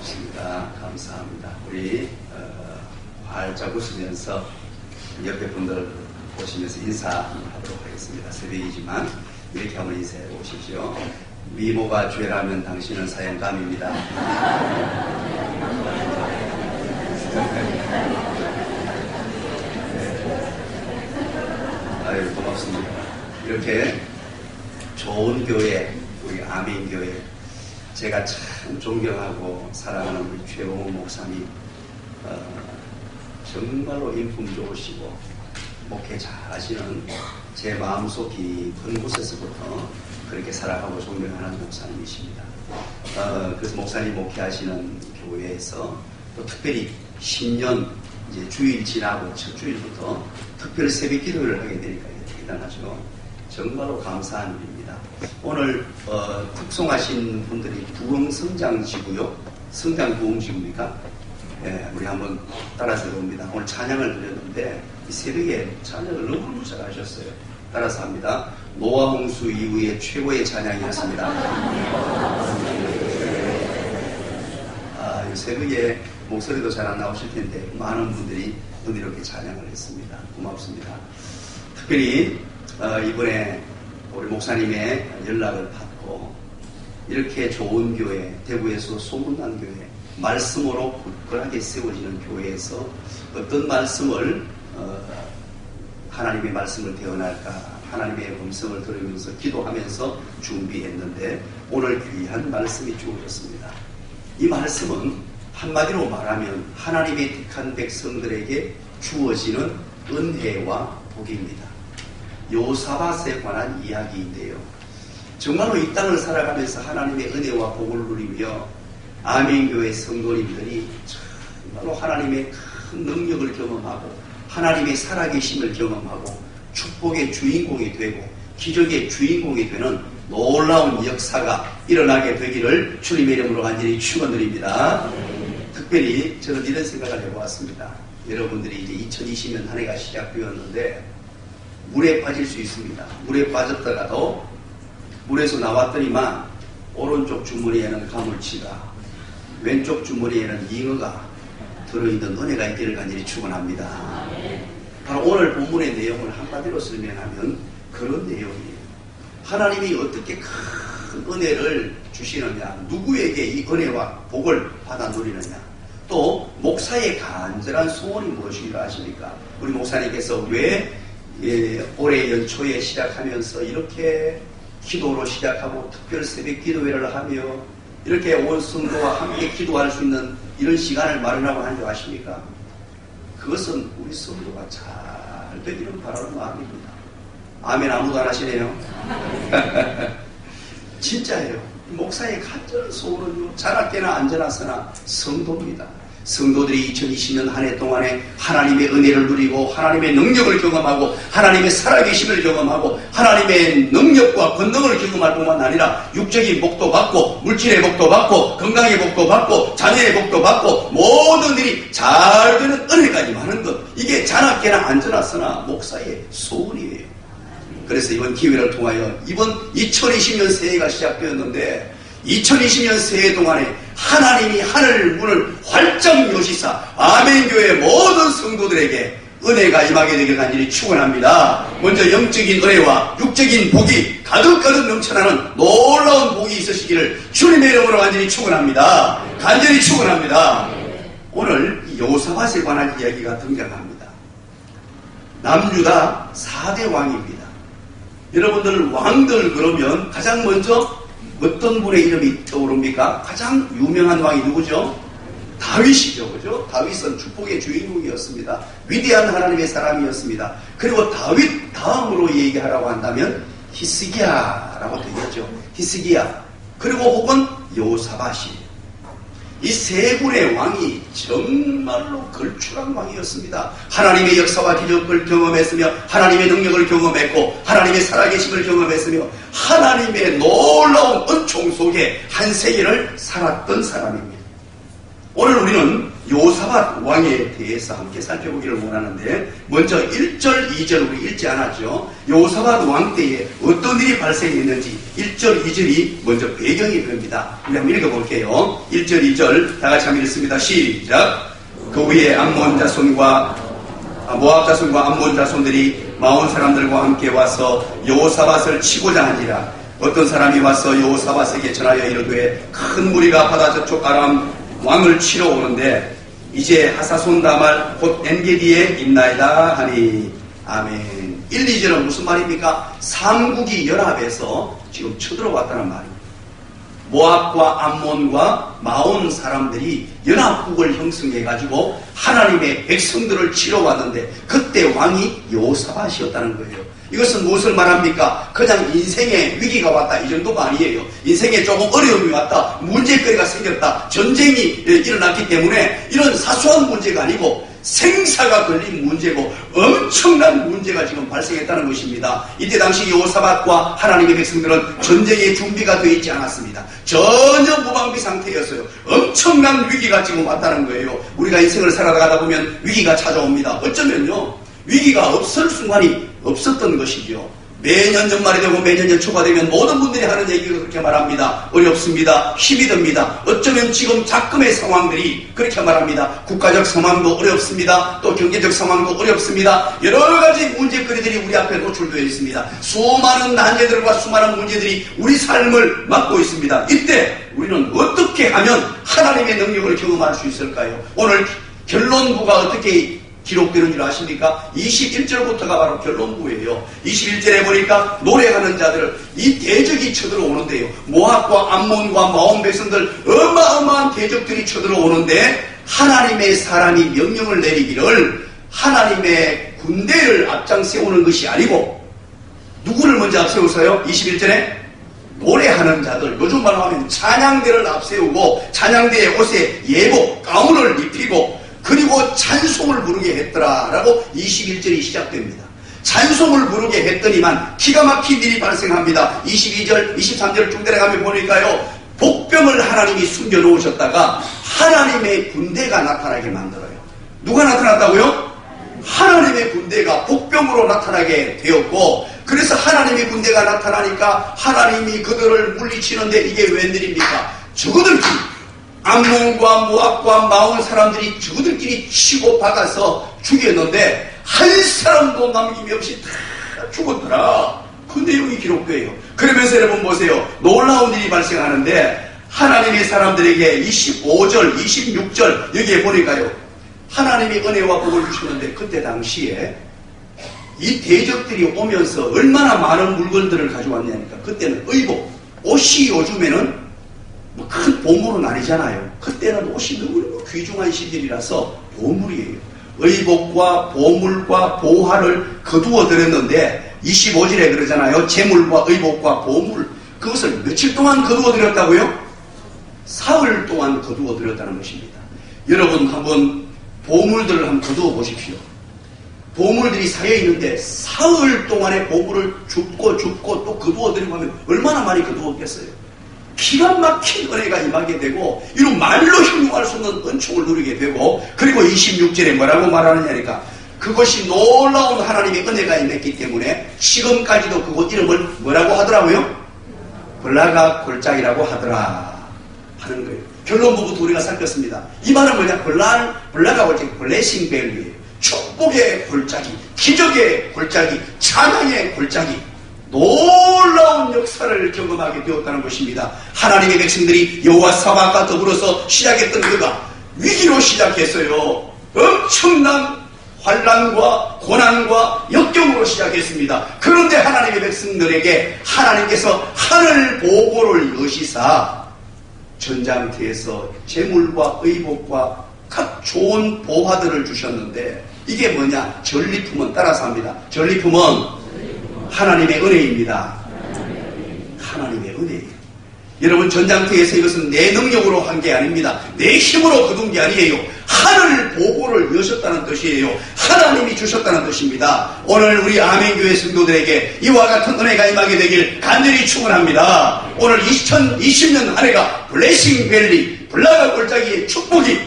고맙습니다. 감사합니다. 우리 활짝 웃으면서 옆에 분들 보시면서 인사하도록 하겠습니다. 새벽이지만 이렇게 한번 인사해 보십시오. 미모가 죄라면 당신은 사형감입니다. 아유, 고맙습니다. 이렇게 좋은 교회, 우리 아멘교회, 제가 참 존경하고 사랑하는 우리 최봉훈 목사님, 정말로 인품 좋으시고 목회 잘하시는 제 마음속 깊은 곳에서부터 그렇게 살아가고 존경하는 목사님이십니다. 그래서 목사님 목회하시는 교회에서 또 특별히 10년 이제 주일 지나고 첫 주일부터 특별 새벽 기도를 하게 되니까 대단하죠. 정말로 감사한 일입니다. 오늘 특송하신 분들이 부흥성장지구요. 성장부흥지구입니까? 예, 우리 한번 따라서 해봅니다. 오늘 찬양을 드렸는데 이 새벽에 찬양을 너무 잘하셨어요. 따라서 합니다. 노아 홍수 이후에 최고의 찬양이었습니다. 이 새벽에 목소리도 잘 안 나오실 텐데 많은 분들이 이렇게 찬양을 했습니다. 고맙습니다. 특별히 이번에 우리 목사님의 연락을 받고 이렇게 좋은 교회, 대구에서 소문난 교회, 말씀으로 굳건하게 세워지는 교회에서 어떤 말씀을 하나님의 말씀을 대언할까, 하나님의 음성을 들으면서 기도하면서 준비했는데 오늘 귀한 말씀이 주어졌습니다. 이 말씀은 한마디로 말하면 하나님의 택한 백성들에게 주어지는 은혜와 복입니다. 요사밧에 관한 이야기인데요. 정말로 이 땅을 살아가면서 하나님의 은혜와 복을 누리며 아멘교회 성도님들이 정말로 하나님의 큰 능력을 경험하고 하나님의 살아계심을 경험하고 축복의 주인공이 되고 기적의 주인공이 되는 놀라운 역사가 일어나게 되기를 주님의 이름으로 간절히 축원드립니다. 특별히 저는 이런 생각을 해보았습니다. 여러분들이 이제 2020년 한 해가 시작되었는데 물에 빠질 수 있습니다. 물에 빠졌다가도 물에서 나왔더니만 오른쪽 주머니에는 가물치가, 왼쪽 주머니에는 잉어가 들어있는 은혜가 있기를 간절히 축원합니다. 바로 오늘 본문의 내용을 한마디로 설명하면 그런 내용이에요. 하나님이 어떻게 큰 은혜를 주시느냐, 누구에게 이 은혜와 복을 받아 누리느냐, 또 목사의 간절한 소원이 무엇인가 아십니까? 우리 목사님께서 왜 올해 연초에 시작하면서 이렇게 기도로 시작하고 특별 새벽 기도회를 하며 이렇게 온 성도와 함께 기도할 수 있는 이런 시간을 마련하고 하는 줄 아십니까? 그것은 우리 성도가 잘 되기를 바라는 마음입니다. 아멘. 아무도 안 하시네요. 진짜예요. 목사의 간절한 소원은요, 자나깨나 안전하서나 성도입니다. 성도들이 2020년 한 해 동안에 하나님의 은혜를 누리고 하나님의 능력을 경험하고 하나님의 살아계심을 경험하고 하나님의 능력과 권능을 경험할 뿐만 아니라 육적인 복도 받고 물질의 복도 받고 건강의 복도 받고 자녀의 복도 받고 모든 일이 잘 되는 은혜까지 많은 것, 이게 자나깨나 안전하서나 목사의 소원이에요. 그래서 이번 기회를 통하여 이번 2020년 새해가 시작되었는데 2020년 새해 동안에 하나님이 하늘 문을 활짝 여시사 아멘교회 모든 성도들에게 은혜가 임하게 되길 간절히 축원합니다. 먼저 영적인 은혜와 육적인 복이 가득가득 넘쳐나는 놀라운 복이 있으시기를 주님의 이름으로 간절히 축원합니다. 간절히 축원합니다. 오늘 요사밧에 관한 이야기가 등장합니다. 남유다 4대 왕입니다. 여러분들 왕들 그러면 가장 먼저 어떤 분의 이름이 떠오릅니까? 가장 유명한 왕이 누구죠? 다윗이죠. 그죠? 다윗은 축복의 주인공이었습니다. 위대한 하나님의 사람이었습니다. 그리고 다윗 다음으로 얘기하라고 한다면 히스기야라고 되겠죠. 히스기야. 그리고 혹은 요사밧이. 이 세 분의 왕이 정말로 걸출한 왕이었습니다. 하나님의 역사와 기적을 경험했으며 하나님의 능력을 경험했고 하나님의 살아계심을 경험했으며 하나님의 놀라운 은총 속에 한 세기를 살았던 사람입니다. 오늘 우리는 여호사밧 왕에 대해서 함께 살펴보기를 원하는데, 먼저 1절, 2절 우리 읽지 않았죠. 여호사밧 왕 때에 어떤 일이 발생했는지 1절, 2절이 먼저 배경이 됩니다. 우리 한번 읽어볼게요. 1절, 2절 다 같이 한번 읽습니다. 시작. 그 위에 암몬 자손과 모압 자손과 암몬 자손들이 마온 사람들과 함께 와서 여호사밧을 치고자 하니라. 어떤 사람이 와서 여호사밧에게 전하여 이르되 큰 무리가 바다 저쪽 아람 왕을 치러 오는데 이제 하사손 다말 곧 엔게디에 있나이다 하니. 아멘. 1, 2절은 무슨 말입니까? 삼국이 연합해서 지금 쳐들어왔다는 말입니다. 모압과 암몬과 마온 사람들이 연합국을 형성해가지고 하나님의 백성들을 치러 왔는데 그때 왕이 여호사밧이었다는 거예요. 이것은 무엇을 말합니까? 그냥 인생에 위기가 왔다 이 정도가 아니에요. 인생에 조금 어려움이 왔다, 문제거리가 생겼다, 전쟁이 일어났기 때문에 이런 사소한 문제가 아니고 생사가 걸린 문제고 엄청난 문제가 지금 발생했다는 것입니다. 이때 당시 여호사밧과 하나님의 백성들은 전쟁의 준비가 되어 있지 않았습니다. 전혀 무방비 상태였어요. 엄청난 위기가 지금 왔다는 거예요. 우리가 인생을 살아가다 보면 위기가 찾아옵니다. 어쩌면요, 위기가 없을 순간이 없었던 것이죠. 매년 연말이 되고 매년 연초가 되면 모든 분들이 하는 얘기가 그렇게 말합니다. 어렵습니다. 힘이 듭니다. 어쩌면 지금 작금의 상황들이 그렇게 말합니다. 국가적 상황도 어렵습니다. 또 경제적 상황도 어렵습니다. 여러 가지 문제거리들이 우리 앞에 노출되어 있습니다. 수많은 난제들과 수많은 문제들이 우리 삶을 막고 있습니다. 이때 우리는 어떻게 하면 하나님의 능력을 경험할 수 있을까요? 오늘 결론부가 어떻게 기록되는 줄 아십니까? 21절부터가 바로 결론부예요. 21절에 보니까 노래하는 자들, 이 대적이 쳐들어오는데요. 모압과 암몬과 마온 백성들, 어마어마한 대적들이 쳐들어오는데 하나님의 사람이 명령을 내리기를 하나님의 군대를 앞장 세우는 것이 아니고 누구를 먼저 앞세우세요? 21절에 노래하는 자들, 요즘 말로 하면 찬양대를 앞세우고 찬양대의 옷에 예복, 가운을 입히고 그리고 찬송을 부르게 했더라라고 21절이 시작됩니다. 찬송을 부르게 했더니만 기가 막힌 일이 발생합니다. 22절, 23절 쭉 내려가면 보니까요, 복병을 하나님이 숨겨놓으셨다가 하나님의 군대가 나타나게 만들어요. 누가 나타났다고요? 하나님의 군대가 복병으로 나타나게 되었고, 그래서 하나님의 군대가 나타나니까 하나님이 그들을 물리치는데 이게 웬일입니까? 저들끼리 암몬과 모압과 마온 사람들이 저들끼리 치고 박아서 죽였는데 한 사람도 남김이 없이 다 죽었더라. 그 내용이 기록돼요. 그러면서 여러분 보세요. 놀라운 일이 발생하는데 하나님의 사람들에게 25절, 26절 여기에 보니까요, 하나님이 은혜와 복을 주셨는데 그때 당시에 이 대적들이 오면서 얼마나 많은 물건들을 가져왔냐니까. 그때는 의복, 옷이 요즘에는 큰 보물은 아니잖아요. 그때는 옷이 너무 귀중한 시절이라서 보물이에요. 의복과 보물과 보화를 거두어 드렸는데 25절에 그러잖아요. 재물과 의복과 보물, 그것을 며칠 동안 거두어 드렸다고요? 사흘 동안 거두어 드렸다는 것입니다. 여러분 한번 보물들을 한번 거두어 보십시오. 보물들이 쌓여 있는데 사흘 동안의 보물을 줍고 또 거두어 드리고 하면 얼마나 많이 거두었겠어요? 기가 막힌 은혜가 임하게 되고 이런 말로 형용할 수 없는 은총을 누리게 되고, 그리고 26절에 뭐라고 말하느냐니까, 그것이 놀라운 하나님의 은혜가 임했기 때문에 지금까지도 그곳 이름을 뭐라고 하더라고요? 블라가 골짜기라고 하더라 하는 거예요. 결론부부터 우리가 살폈습니다. 이 말은 뭐냐? 블라가 골짜기, 블레싱 밸리예요. 축복의 골짜기, 기적의 골짜기, 찬양의 골짜기, 놀라운 역사를 경험하게 되었다는 것입니다. 하나님의 백성들이 여호사밧과 더불어서 시작했던 그가 위기로 시작했어요. 엄청난 환난과 고난과 역경으로 시작했습니다. 그런데 하나님의 백성들에게 하나님께서 하늘 보고를 여시사 전장터에서 재물과 의복과 각 좋은 보화들을 주셨는데 이게 뭐냐? 전리품은, 따라서 합니다. 전리품은 하나님의 은혜입니다. 하나님의 은혜예요. 여러분, 전장터에서 이것은 내 능력으로 한 게 아닙니다. 내 힘으로 거둔 게 아니에요. 하늘 보고를 여셨다는 뜻이에요. 하나님이 주셨다는 뜻입니다. 오늘 우리 아멘교회 성도들에게 이와 같은 은혜가 임하게 되길 간절히 축원합니다. 오늘 2020년 한 해가 블레싱 밸리, 불나가 골짜기의 축복이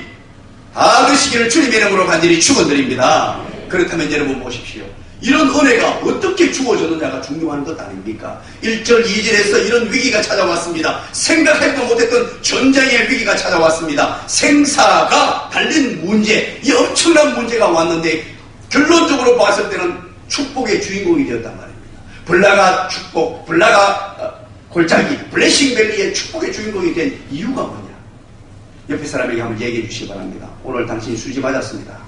받으시기를 주님의 이름으로 간절히 축원드립니다. 그렇다면 여러분 보십시오. 이런 은혜가 어떻게 주어졌느냐가 중요한 것 아닙니까? 1절 2절에서 이런 위기가 찾아왔습니다. 생각하지도 못했던 전쟁의 위기가 찾아왔습니다. 생사가 달린 문제, 이 엄청난 문제가 왔는데 결론적으로 봤을 때는 축복의 주인공이 되었단 말입니다. 불나가 축복, 불나가 골짜기, 블레싱밸리의 축복의 주인공이 된 이유가 뭐냐? 옆에 사람에게 한번 얘기해 주시기 바랍니다. 오늘 당신이 수지 맞았습니다.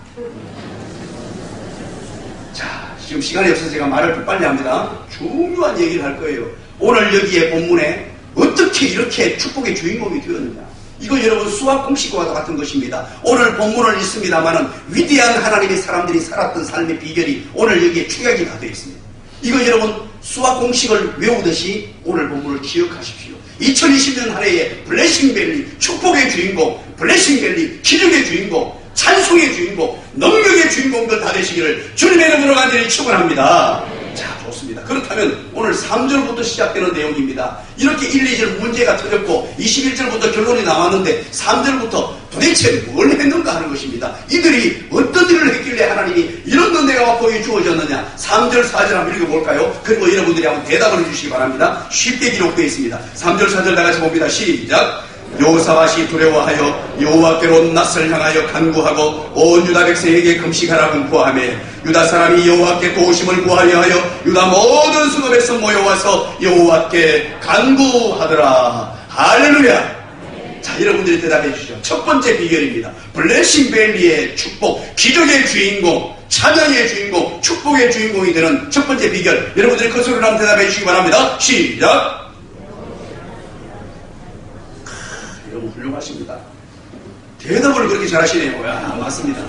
자, 지금 시간이 없어서 제가 말을 좀 빨리 합니다. 중요한 얘기를 할 거예요. 오늘 여기에 본문에 어떻게 이렇게 축복의 주인공이 되었느냐. 이거 여러분 수학 공식과 같은 것입니다. 오늘 본문을 읽습니다만은 위대한 하나님의 사람들이 살았던 삶의 비결이 오늘 여기에 축약이 다 되어 있습니다. 이거 여러분 수학 공식을 외우듯이 오늘 본문을 기억하십시오. 2020년 한 해의 블레싱밸리, 축복의 주인공, 블레싱밸리, 기적의 주인공, 찬송의 주인공, 능력의 주인공들 다 되시기를 주님의 이름으로 간절히 축원합니다. 자, 좋습니다. 그렇다면 오늘 3절부터 시작되는 내용입니다. 이렇게 1, 2절 문제가 터졌고 21절부터 결론이 나왔는데 3절부터 도대체 뭘 했는가 하는 것입니다. 이들이 어떤 일을 했길래 하나님이 이런 은혜가 보여주어졌느냐. 3절, 4절 한번 읽어볼까요? 그리고 여러분들이 한번 대답을 해주시기 바랍니다. 쉽게 기록되어 있습니다. 3절, 4절 다 같이 봅니다. 시작! 여호사밧이 두려워하여 여호와께로 낯을 향하여 간구하고 온 유다 백성에게 금식하라 분포하며 유다 사람이 여호와께 도우심을 구하려 하여 유다 모든 성읍에서 모여와서 여호와께 간구하더라. 할렐루야. 자, 여러분들이 대답해 주시죠. 첫 번째 비결입니다. 블레싱밸리의 축복, 기적의 주인공, 찬양의 주인공, 축복의 주인공이 되는 첫 번째 비결. 여러분들이 그 소리로 한번 대답해 주시기 바랍니다. 시작. 너무 훌륭하십니다. 대답을 그렇게 잘하시네요. 야, 맞습니다.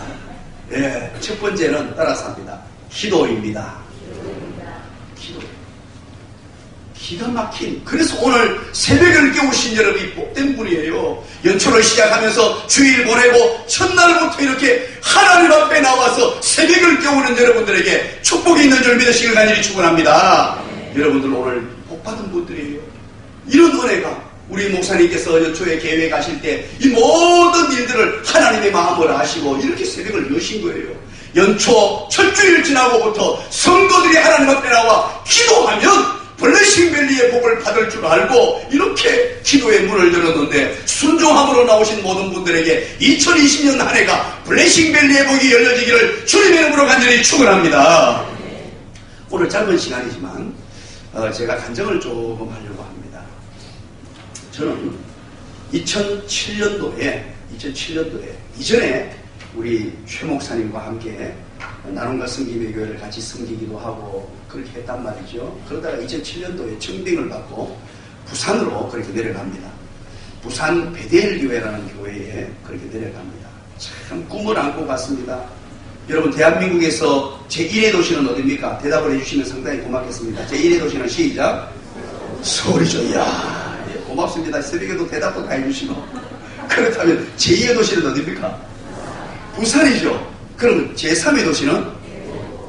예, 첫 번째는 따라서 합니다. 기도입니다. 기도. 기가 막힌. 그래서 오늘 새벽을 깨우신 여러분이 복된 분이에요. 연초를 시작하면서 주일 보내고 첫날부터 이렇게 하나님 앞에 나와서 새벽을 깨우는 여러분들에게 축복이 있는 줄 믿으시길 간절히 축원합니다. 여러분들 오늘 복받은 분들이에요. 이런 은혜가 우리 목사님께서 연초에 계획하실 때 이 모든 일들을 하나님의 마음으로 하시고 이렇게 새벽을 여신 거예요. 연초 첫주일 지나고부터 성도들이 하나님 앞에 나와 기도하면 블레싱밸리의 복을 받을 줄 알고 이렇게 기도의 문을 열었는데 순종함으로 나오신 모든 분들에게 2020년 한 해가 블레싱밸리의 복이 열려지기를 주님의 이름으로 간절히 축원합니다. 오늘 짧은 시간이지만 제가 간증을 조금 하려고 합니다. 저는 2007년도에 이전에 우리 최 목사님과 함께 나눔과 섬김의 교회를 같이 섬기기도 하고 그렇게 했단 말이죠. 그러다가 2007년도에 청빙을 받고 부산으로 그렇게 내려갑니다. 부산 베델 교회라는 교회에 그렇게 내려갑니다. 참 꿈을 안고 갔습니다. 여러분 대한민국에서 제1의 도시는 어디입니까? 대답을 해주시면 상당히 고맙겠습니다. 제1의 도시는 시작 서울이죠. 이야 고맙습니다. 새벽에도 대답도 다 해주시고. 그렇다면 제2의 도시는 어디입니까? 부산이죠. 그럼 제3의 도시는?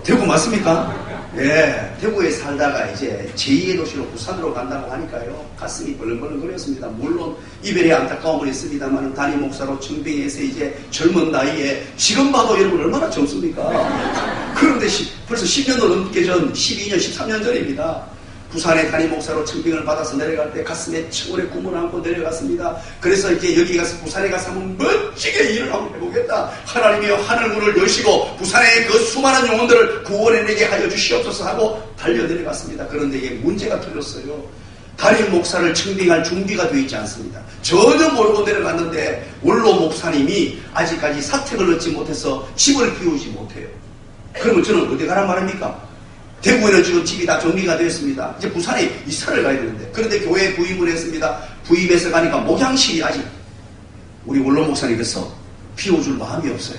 대구 맞습니까? 예, 대구에 살다가 이제 제2의 도시로 부산으로 간다고 하니까요. 가슴이 벌렁벌렁거렸습니다. 물론 이별의 안타까움은 있습니다만 담임 목사로 청빙해서 이제 젊은 나이에 지금 봐도 여러분 얼마나 젊습니까? 그런데 벌써 10년 넘게 전 12년, 13년 전입니다. 부산의 담임 목사로 청빙을 받아서 내려갈 때 가슴에 청원의 꿈을 안고 내려갔습니다. 그래서 이제 여기 가서 부산에 가서 한번 멋지게 일을 한번 해보겠다. 하나님이여 하늘문을 여시고 부산의 그 수많은 영혼들을 구원해내게 하여 주시옵소서 하고 달려 내려갔습니다. 그런데 이게 문제가 터졌어요. 담임 목사를 청빙할 준비가 되어 있지 않습니다. 전혀 모르고 내려갔는데 원로 목사님이 아직까지 사택을 얻지 못해서 집을 비우지 못해요. 그러면 저는 어디 가란 말입니까? 대구에는 지금 집이 다 정리가 되었습니다. 이제 부산에 이사를 가야 되는데 그런데 교회에 부임을 했습니다. 부임해서 가니까 목양실이 아직 우리 원로 목사님께서 비워줄 마음이 없어요.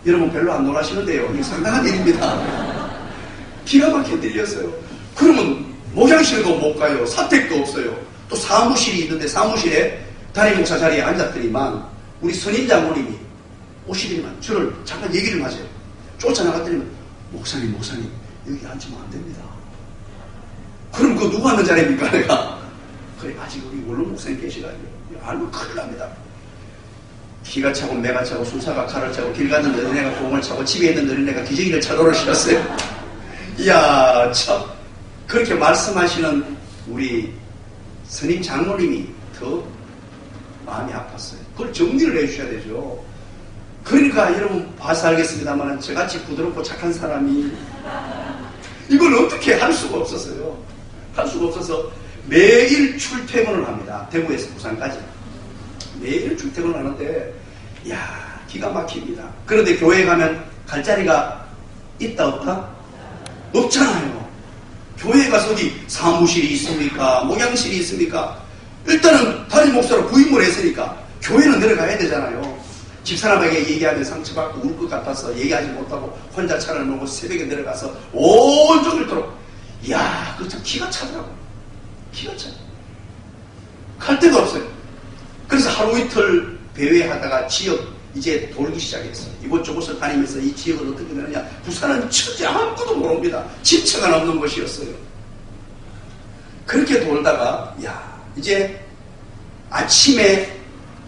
여러분 별로 안 놀라시는데요. 이게 상당한 일입니다. 기가 막히게 들렸어요. 그러면 목양실도 못 가요. 사택도 없어요. 또 사무실이 있는데 사무실에 담임 목사 자리에 앉았더니만 우리 선임 장모님이 오시더니만 저를 잠깐 얘기를 하세요. 쫓아나갔더니만 목사님 여기 앉으면 안 됩니다. 그럼 누구 앉는 자리입니까? 내가 그래 아직 우리 원로 목사님 계시가지고 알면 큰일 납니다. 기가 차고 매가 차고 술사가 칼을 차고 길 가는 어린애가 공을 차고 집에 있는 어린애가 기저귀를 차도록 시켰어요. 이야, 참 그렇게 말씀하시는 우리 스님 장로님이 더 마음이 아팠어요. 그걸 정리를 해주셔야 되죠. 그러니까 여러분 봐서 알겠습니다만 저같이 부드럽고 착한 사람이 이걸 어떻게 할 수가 없었어요. 할 수가 없어서 매일 출퇴근을 합니다. 대구에서 부산까지 매일 출퇴근을 하는데 야 기가 막힙니다. 그런데 교회에 가면 갈 자리가 있다 없다? 없잖아요. 교회에 가서 어디 사무실이 있습니까? 목양실이 있습니까? 일단은 담임 목사로 부임을 했으니까 교회는 내려가야 되잖아요. 집사람에게 얘기하면 상처받고 울 것 같아서 얘기하지 못하고 혼자 차를 몰고 새벽에 내려가서 온종일 도록 이야 그거 참 기가 차더라고요. 기가 차요. 갈 데가 없어요. 그래서 하루 이틀 배회하다가 지역 이제 돌기 시작했어요. 이곳저곳을 다니면서 이 지역을 어떻게 되느냐. 부산은 천지 아무것도 모릅니다. 집처가 없는 곳이었어요. 그렇게 돌다가 야 이제 아침에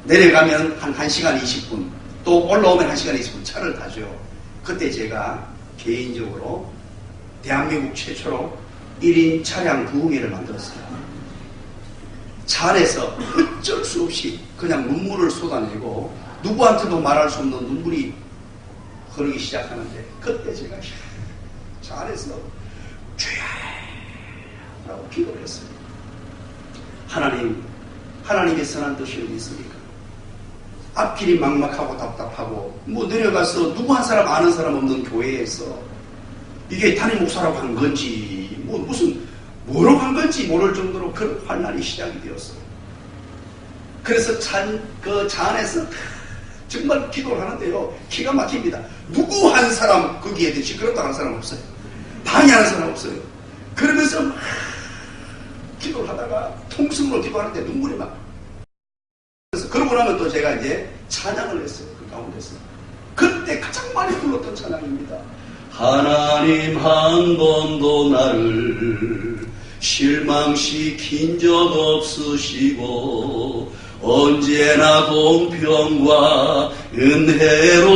내려가면 한 1시간 20분 또 올라오면 1시간 20분 차를 타죠. 그때 제가 개인적으로 대한민국 최초로 1인 차량 부흥회를 만들었어요. 차 안에서 어쩔 수 없이 그냥 눈물을 쏟아내고 누구한테도 말할 수 없는 눈물이 흐르기 시작하는데 그때 제가 차 안에서 주야 라고 기도를 했어요. 하나님의 선한 뜻이 어디 있습니까? 앞길이 막막하고 답답하고 뭐 내려가서 누구 한 사람 아는 사람 없는 교회에서 이게 담임 목사라고 한 건지 뭐 무슨 뭐로 한 건지 모를 정도로 그런 환난이 시작이 되었어요. 그래서 차 안에서 정말 기도를 하는데요. 기가 막힙니다. 누구 한 사람 거기에 시끄럽다고 하는 사람 없어요. 방해하는 사람 없어요. 그러면서 막 기도를 하다가 통성으로 기도하는데 눈물이 막 그래서 그러고 나면 또 제가 이제 찬양을 했어요. 그 가운데서 그때 가장 많이 불렀던 찬양입니다. 하나님 한 번도 나를 실망시킨 적 없으시고 언제나 공평과 은혜로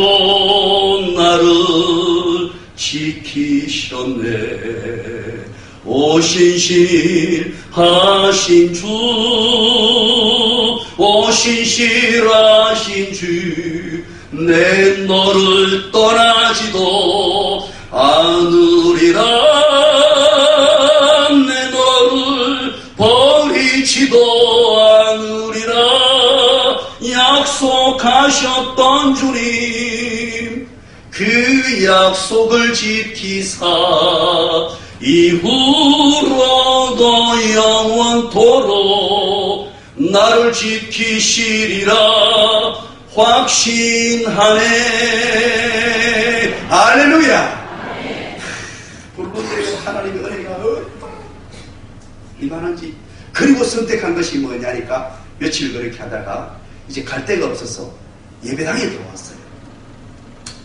나를 지키셨네. 오신실하신 주 오신실하신 주 내 너를 떠나지도 않으리라. 내 너를 버리지도 않으리라. 약속하셨던 주님 그 약속을 지키사 이후로도 영원토록 나를 지키시리라 확신하네. 할렐루야. 불꽃대로 하나님의 은혜가 이만한지. 그리고 선택한 것이 뭐냐니까 며칠 그렇게 하다가 이제 갈 데가 없어서 예배당에 들어왔어요.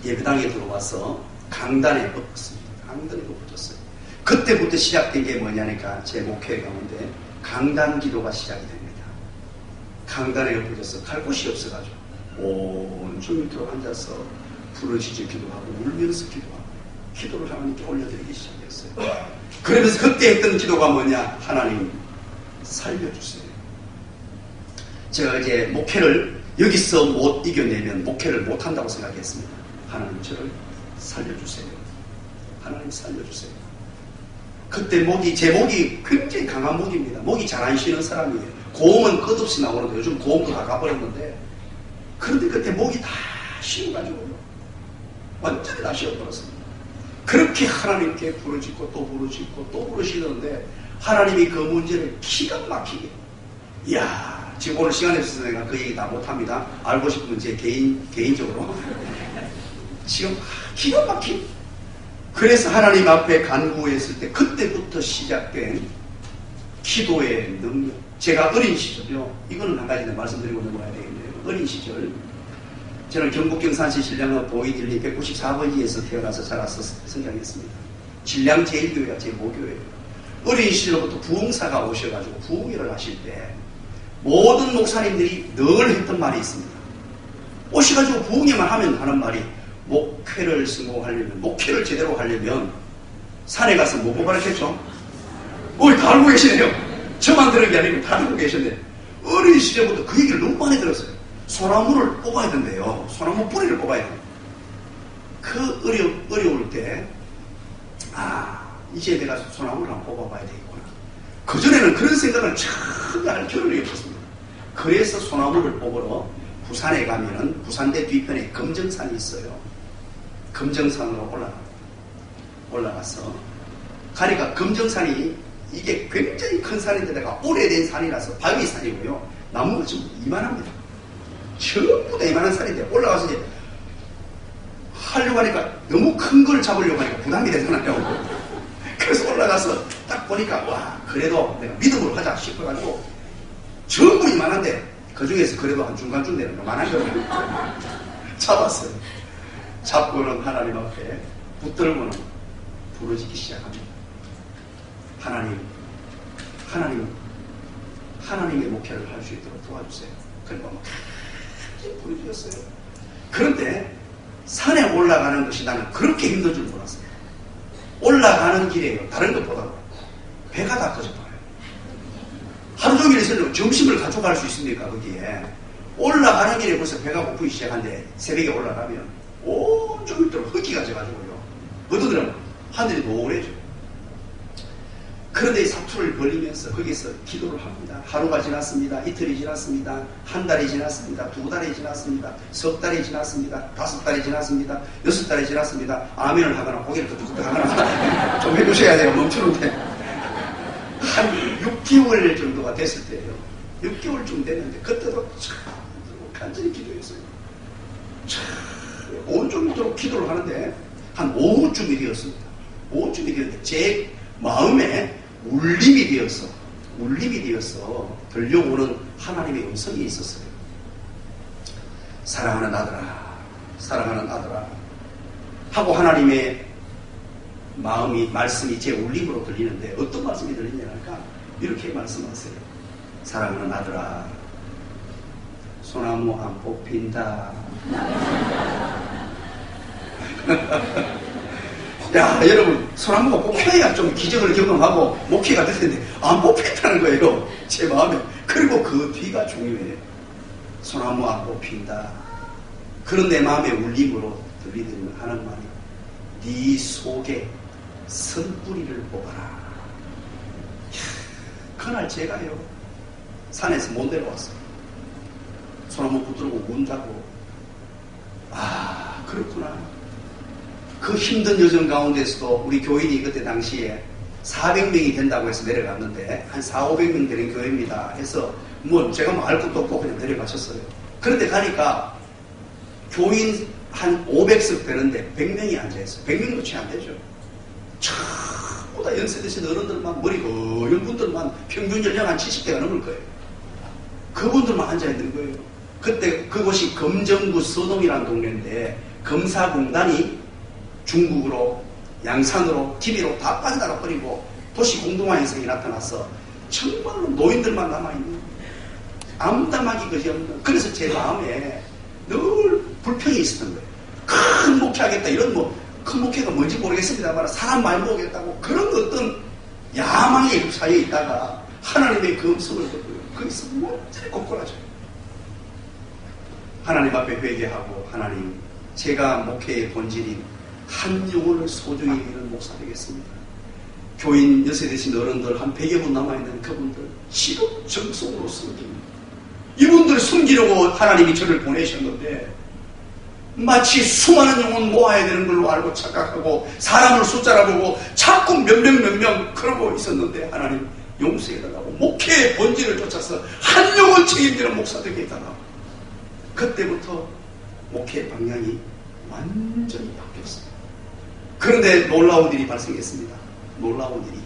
예배당에 들어와서 강단에 엎었습니다. 강단에 엎어졌어요. 그때부터 시작된 게 뭐냐니까 제 목회 가운데 강단 기도가 시작이 됩니다. 강단에 엎어져서 갈 곳이 없어가지고 온종일 들어 앉아서 부르짖어 기도하고 울면서 기도하고 기도를 하나님께 올려드리기 시작했어요. 그러면서 그때 했던 기도가 뭐냐. 하나님 살려주세요. 제가 이제 목회를 여기서 못 이겨내면 목회를 못한다고 생각했습니다. 하나님 저를 살려주세요. 하나님 살려주세요. 그때 제 목이 굉장히 강한 목입니다. 목이 잘 안 쉬는 사람이에요. 고음은 끝없이 나오는데 요즘 고음도 다 가버렸는데 그런데 그때 목이 다 쉬어가지고요. 완전히 다 쉬어버렸습니다. 그렇게 하나님께 부르짖고 또 부르짖고 또 부르시는데 하나님이 그 문제를 기가 막히게 이야 지금 오늘 시간에 있어서 내가 그 얘기 다 못합니다. 알고 싶으면 제 개인적으로 지금 기가 막힌. 그래서 하나님 앞에 간구했을 때 그때부터 시작된 기도의 능력. 제가 어린 시절요. 이거는 한 가지 말씀드리고 넘어가야 되겠네요. 어린 시절 저는 경북 경산시 신량읍 보이딜리 194번지에서 태어나서 자라서 성장했습니다. 신량 제1교회가 제 모교회예요. 어린 시절부터 부흥사가 오셔가지고 부흥회를 하실 때 모든 목사님들이 늘 했던 말이 있습니다. 오셔가지고 부흥회만 하면 하는 말이 목회를 성공하려면, 목회를 제대로 하려면 산에 가서 뭐 뽑아냈겠죠? 다 알고 계시네요. 저만 들은 게 아니고 다 알고 계셨네. 어린 시절부터 그 얘기를 너무 많이 들었어요. 소나무를 뽑아야 된대요. 소나무 뿌리를 뽑아야 돼요. 그 어려울 때, 이제 내가 소나무를 한번 뽑아봐야 되겠구나. 그전에는 그런 생각을 전혀 할 겨를이 없었습니다. 그래서 소나무를 뽑으러 부산에 가면은 부산대 뒤편에 금정산이 있어요. 금정산으로 올라가서 가니까 금정산이 이게 굉장히 큰 산인데다가 오래된 산이라서 바위산이고요. 나무가 좀 이만합니다. 전부 다 이만한 산인데 올라가서 이제 하려고 하니까 너무 큰 걸 잡으려고 하니까 부담이 되잖아요. 그래서 올라가서 딱 보니까 그래도 내가 믿음으로 하자 싶어가지고 전부 이만한데 그 중에서 그래도 한 중간쯤 되는 요만한 걸 잡았어요. 잡고는 하나님 앞에 붙들고는 부르짖기 시작합니다. 하나님의 목회를 할 수 있도록 도와주세요. 그리고 막 부르짖었어요. 그런데 산에 올라가는 것이 나는 그렇게 힘든 줄 몰랐어요. 올라가는 길에요. 다른 것보다도 배가 다 꺼져버려요. 하루 종일 있으면 점심을 가져갈 수 있습니까? 거기에 올라가는 길에 벌써 배가 고프기 시작한데 새벽에 올라가면 온종일 흙기가 져가지고요. 어떤 들은 하늘이 노래져. 그런데 이 사투를 벌리면서 거기서 기도를 합니다. 하루가 지났습니다. 이틀이 지났습니다. 한 달이 지났습니다. 두 달이 지났습니다. 석 달이 지났습니다. 5달이 지났습니다. 6달이 지났습니다. 아멘을 하거나 고개를 끄덕끄덕 하거나 좀 해주셔야 돼요. 멈추는데 한 6개월 정도가 됐을 때예요. 6개월쯤 됐는데 그때도 참 간절히 기도했어요. 참 온종일도록 기도를 하는데 한 오후쯤이 되었습니다. 오후쯤이 되었는데 제 마음에 울림이 되어서 들려오는 하나님의 음성이 있었어요. 사랑하는 아들아 하고 하나님의 말씀이 제 울림으로 들리는데 어떤 말씀이 들리냐니까 이렇게 말씀하세요. 사랑하는 아들아, 소나무 안 뽑힌다. 야, 여러분, 소나무가 뽑혀야 좀 기적을 경험하고 목회가 될 텐데 안 뽑혔다는 거예요. 제 마음에. 그리고 그 뒤가 중요해요. 소나무 안 뽑힌다. 그런 내 마음의 울림으로 들리는 하는 말이 네 속에 선뿌리를 뽑아라. 그날 제가요 산에서 못 내려왔어요. 소나무 붙들고 운다고. 그렇구나. 그 힘든 여정 가운데서도 우리 교인이 그때 당시에 400명이 된다고 해서 내려갔는데 한 400~500명 되는 교회입니다 해서 제가 알 것도 없고 그냥 내려가셨어요. 그런데 가니까 교인 한 500석 되는데 100명이 앉아있어요. 100명도 채 안 되죠. 전부 다 연세 드신 어른들만, 머리 어연 분들만 평균 연령 한 70대가 넘을 거예요. 그분들만 앉아있는 거예요. 그때 그곳이 금정구 서동이라는 동네인데 검사공단이 중국으로, 양산으로, TV로 다 빠져나가 버리고 도시 공동화 현상이 나타나서 정말로 노인들만 남아있는 아무 담하기 것이 없는. 그래서 제 마음에 늘 불평이 있었던 거예요. 큰 목회하겠다 이런 큰 목회가 뭔지 모르겠습니다만 사람 많이 모으겠다고 그런 어떤 야망의 사이에 있다가 하나님의 그 음성을 듣고요. 거기서 완전히 꼬꾸라져요. 하나님 앞에 회개하고 하나님, 제가 목회의 본질인 한 영혼을 소중히 여기는 목사 되겠습니다. 교인 연세 되신 어른들 한 100여 분 남아있는 그분들 지금 정성으로 섬깁니다. 이분들 섬기려고 하나님이 저를 보내셨는데 마치 수많은 영혼 모아야 되는 걸로 알고 착각하고 사람을 숫자라 보고 자꾸 몇 명 그러고 있었는데 하나님 용서해달라고 목회의 본질을 쫓아서 한 영혼 책임지는 목사 되겠다고. 그때부터 목회의 방향이 완전히 바뀌었어요. 그런데 놀라운 일이 발생했습니다. 놀라운 일이.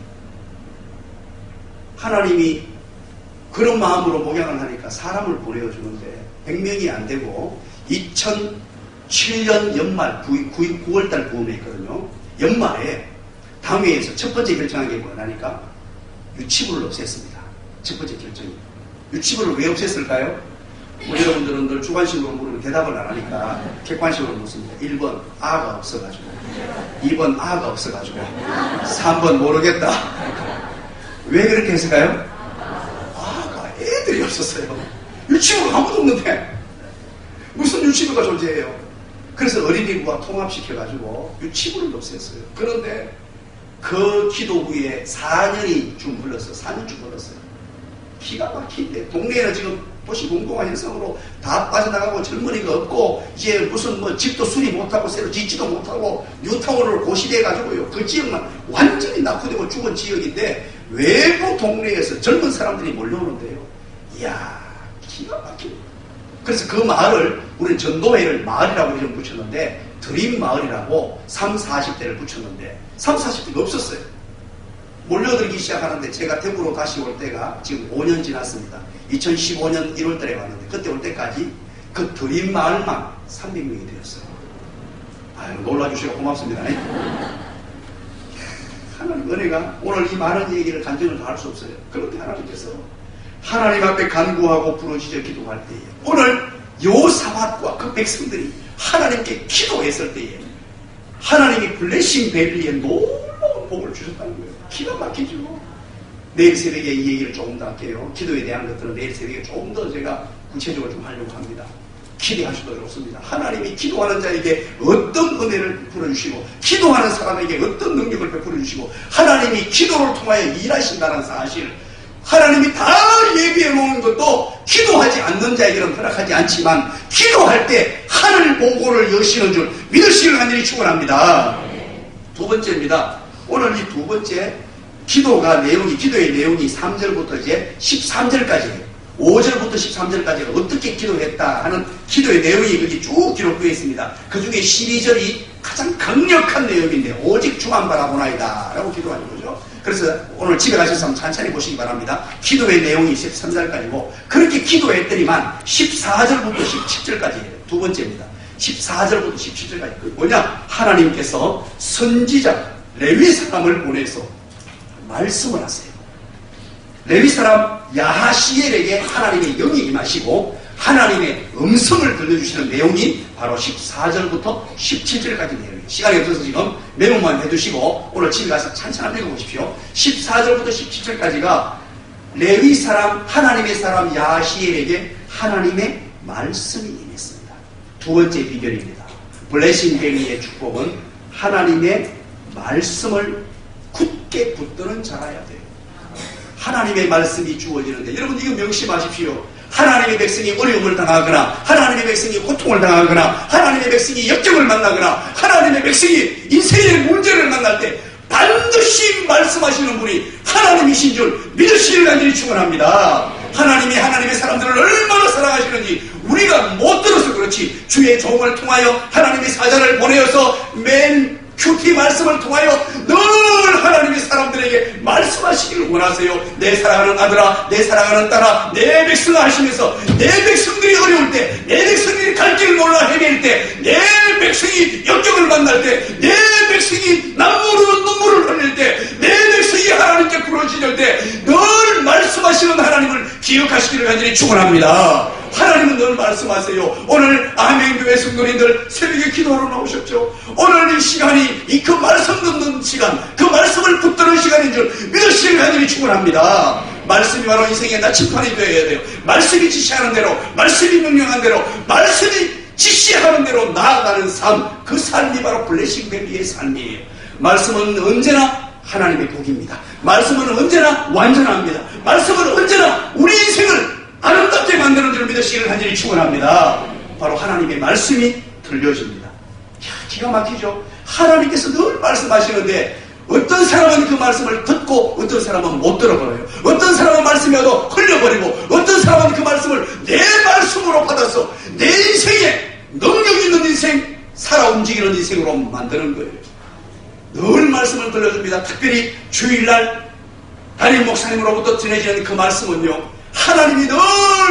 하나님이 그런 마음으로 목양을 하니까 사람을 보내주는데 100명이 안 되고 2007년 연말 9월달 부음에 있거든요. 연말에 당회에서 첫 번째 결정한 게 뭐냐니까 유치부를 없앴습니다. 첫 번째 결정이. 유치부를 왜 없앴을까요? 우리 여러분들은 늘 주관식으로 물으면 대답을 안 하니까 객관식으로 묻습니다. 1번 아가 없어가지고, 2번 아가 없어가지고, 3번 모르겠다. 왜 그렇게 했을까요? 아가 애들이 없었어요. 유치부가 아무도 없는데 무슨 유치부가 존재해요? 그래서 어린이부와 통합시켜가지고 유치부를 없앴어요. 그런데 그 기도 후에 4년이 좀 흘렀어요. 4년쯤 흘렀어요. 기가 막힌데 동네에는 지금 도시 공동화 현상으로 다 빠져나가고 젊은이가 없고 이제 무슨 뭐 집도 수리 못하고 새로 짓지도 못하고 뉴타운을 고시대해가지고요. 그 지역만 완전히 낙후되고 죽은 지역인데 외부 동네에서 젊은 사람들이 몰려오는데요. 이야, 기가 막힙니다. 그래서 그 마을을 우리는 전도회를 마을이라고 이름 붙였는데 드림 마을이라고 3, 40대를 붙였는데 3, 40대가 없었어요. 몰려들기 시작하는데 제가 대구로 다시 올 때가 지금 5년 지났습니다. 2015년 1월 달에 왔는데 그때 올 때까지 그 드림 마을만 300명이 되었어요. 아유, 놀라주시고 고맙습니다. 하나님 은혜가 오늘 이 많은 얘기를 간증을 다 할 수 없어요. 그런데 하나님께서 하나님 앞에 간구하고 부르짖어 기도할 때에 오늘 요사밧과 그 백성들이 하나님께 기도했을 때에 하나님이 블레싱 밸리에 놀라운 복을 주셨다는 거예요. 기가 막히죠. 내일 새벽에 이 얘기를 조금 더 할게요. 기도에 대한 것들은 내일 새벽에 조금 더 제가 구체적으로 좀 하려고 합니다. 기대하셔도 좋습니다. 하나님이 기도하는 자에게 어떤 은혜를 베풀어 주시고 기도하는 사람에게 어떤 능력을 베풀어 주시고 하나님이 기도를 통하여 일하신다는 사실, 하나님이 다 예비해 놓은 것도 기도하지 않는 자에게는 허락하지 않지만 기도할 때 하늘 보고를 여시는 줄 믿으시길 간절히 축원합니다. 두 번째입니다. 오늘 이 두 번째 기도의 내용이 3절부터 이제 13절까지예요. 5절부터 13절까지가 어떻게 기도했다 하는 기도의 내용이 거기 쭉 기록되어 있습니다. 그 중에 12절이 가장 강력한 내용인데 오직 주만 바라보나이다 라고 기도하는 거죠. 그래서 오늘 집에 가셔서 천천히 보시기 바랍니다. 기도의 내용이 13절까지고 그렇게 기도했더니만 14절부터 17절까지예요. 두 번째입니다. 14절부터 17절까지 그 뭐냐? 하나님께서 선지자 레위 사람을 보내서 말씀을 하세요. 레위 사람 야하시엘에게 하나님의 영이 임하시고 하나님의 음성을 들려주시는 내용이 바로 14절부터 17절까지 내용이에요. 시간이 없어서 지금 메모만 해두시고 오늘 집에 가서 찬찬히 읽어보십시오. 14절부터 17절까지가 레위 사람 하나님의 사람 야하시엘에게 하나님의 말씀이 임했습니다. 두 번째 비결입니다. 블레싱 뱅이의 축복은 하나님의 말씀을 굳게 붙드는 자라야 돼요. 하나님의 말씀이 주어지는데 여러분 이거 명심하십시오. 하나님의 백성이 어려움을 당하거나 하나님의 백성이 고통을 당하거나 하나님의 백성이 역경을 만나거나 하나님의 백성이 인생의 문제를 만날 때 반드시 말씀하시는 분이 하나님이신 줄 믿으시길 간절히 축원합니다. 하나님이 하나님의 사람들을 얼마나 사랑하시는지 우리가 못 들어서 그렇지 주의 종을 통하여 하나님의 사자를 보내어서 맨 큐티 말씀을 통하여 늘 하나님의 사람들에게 말씀하시기를 원하세요. 내 사랑하는 아들아, 내 사랑하는 딸아, 내 백성아 하시면서 내 백성들이 어려울 때, 내 백성들이 갈 길을 몰라 헤맬 때, 내 백성이 역경을 만날 때, 내 백성이 남모르는 눈물을 흘릴 때, 내 백성이 하나님께 부르짖을 때 늘 말씀하시는 하나님을 기억하시기를 간절히 축원합니다. 하나님은 늘 말씀하세요. 오늘 아멘교회 성도님들 새벽에 기도하러 나오셨죠. 오늘 이 시간이 그 말씀 듣는 시간, 그 말씀을 붙드는 시간인 줄 믿으시길 간절히 축원합니다. 말씀이 바로 인생의 나침판이 되어야 돼요. 말씀이 지시하는 대로, 말씀이 명령한 대로, 말씀이 지시하는 대로 나아가는 삶, 그 삶이 바로 블레싱 밸리의 삶이에요. 말씀은 언제나 하나님의 복입니다. 말씀은 언제나 완전합니다. 말씀은 언제나 우리 인생을 아름답게 만드는 줄 믿으시기를 간절히 축원합니다. 바로 하나님의 말씀이 들려집니다. 기가 막히죠. 하나님께서 늘 말씀하시는데 어떤 사람은 그 말씀을 듣고 어떤 사람은 못 들어버려요. 어떤 사람은 말씀이 와도 흘려버리고 어떤 사람은 그 말씀을 내 말씀으로 받아서 내 인생에 능력 있는 인생, 살아 움직이는 인생으로 만드는 거예요. 늘 말씀을 들려줍니다. 특별히 주일날 담임 목사님으로부터 전해지는 그 말씀은요, 하나님이 늘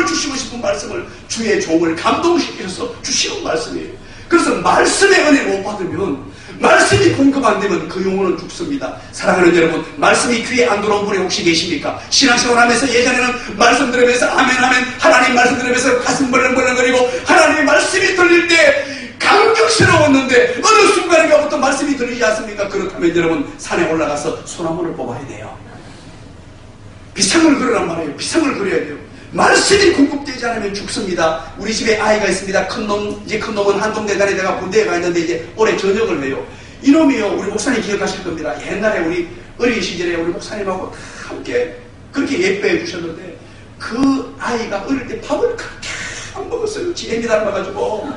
주시고 싶은 말씀을 주의 종을 감동시켜서 주시는 말씀이에요. 그래서 말씀의 은혜 못 받으면, 말씀이 공급 안 되면 그 영혼은 죽습니다. 사랑하는 여러분, 말씀이 귀에 안 들어온 분이 혹시 계십니까? 신앙생활 하면서 예전에는 말씀 들으면서 아멘 아멘 하나님 말씀 들으면서 가슴 벌렁벌렁거리고 하나님의 말씀이 들릴 때 감격스러웠는데 어느 순간인가부터 말씀이 들리지 않습니까? 그렇다면 여러분 산에 올라가서 소나무를 뽑아야 돼요. 비상을 걸으란 말이에요. 비상을 걸어야 돼요. 말씀이 공급되지 않으면 죽습니다. 우리 집에 아이가 있습니다. 큰 놈은 한동대간에 내가 군대에 가 있는데 이제 올해 전역을 해요. 이놈이요, 우리 목사님 기억하실 겁니다. 옛날에 우리 어린 시절에 우리 목사님하고 다 함께 그렇게 예뻐해 주셨는데 그 아이가 어릴 때 밥을 그렇게 안 먹었어요. 지혜미 닮아가지고.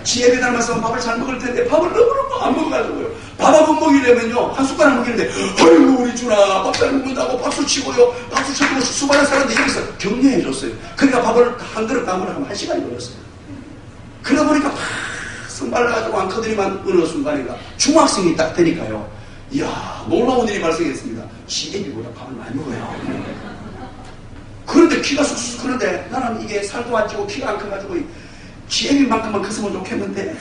지혜미 닮아서 밥을 잘 먹을 텐데 밥을 너무너무 안 먹어가지고요. 밥 한 번 먹이려면요 한 숟가락 먹이는데 아이고 우리 준아 밥 잘 먹는다고 박수 치고요. 박수 쳐주고 수많은 사람들이 여기서 격려해 줬어요. 그러니까 밥을 한 그릇 담으러 하면 1시간이 걸렸어요. 그러다 보니까 팍 말라가지고 안 커더니만 어느 순간인가 중학생이 딱 되니까요. 이야 놀라운 일이 발생했습니다. 지혜미보다 밥을 많이 먹어요. 그런데 키가 쑥쑥 크는데 나는 이게 살도 안 찌고 키가 안 커가지고 지혜미만큼만 컸으면 좋겠는데